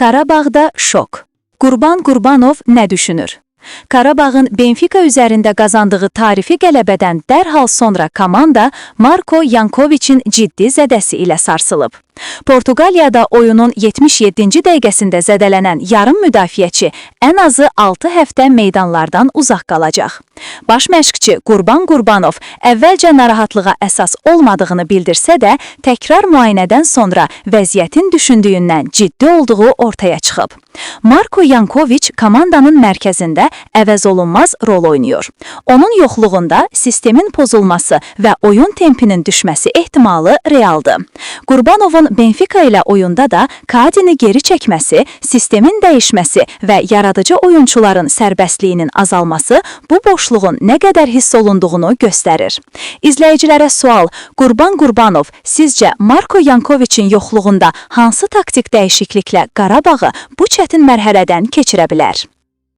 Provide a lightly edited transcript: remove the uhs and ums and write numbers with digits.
Qarabağda şok. Qurban Qurbanov nə düşünür? Qarabağın Benfica üzərində qazandığı tarifi qələbədən dərhal sonra komanda Marko Yankoviçin ciddi zədəsi ilə sarsılıb. Portuqaliyada oyunun 77-ci dəqiqəsində zədələnən yarım müdafiəçi ən azı 6 həftə meydanlardan uzaq qalacaq. Baş məşqçi Qurban Qurbanov əvvəlcə narahatlığa əsas olmadığını bildirsə də, təkrar müayinədən sonra vəziyyətin düşündüyündən ciddi olduğu ortaya çıxıb. Marko Yankoviç komandanın mərkəzində əvəzolunmaz rol oynayır. Onun yoxluğunda sistemin pozulması və oyun tempinin düşməsi ehtimalı realdır. Qurbanovun Benfica ilə oyunda da Kadini geri çəkməsi, sistemin dəyişməsi və yaradıcı oyunçuların sərbəstliyinin azalması bu boşluğun nə qədər hiss olunduğunu göstərir. İzləyicilərə sual: Qurban Qurbanov sizcə Marko Yankoviçin yoxluğunda hansı taktik dəyişikliklə Qarabağı bu çətin mərhələdən keçirə bilər?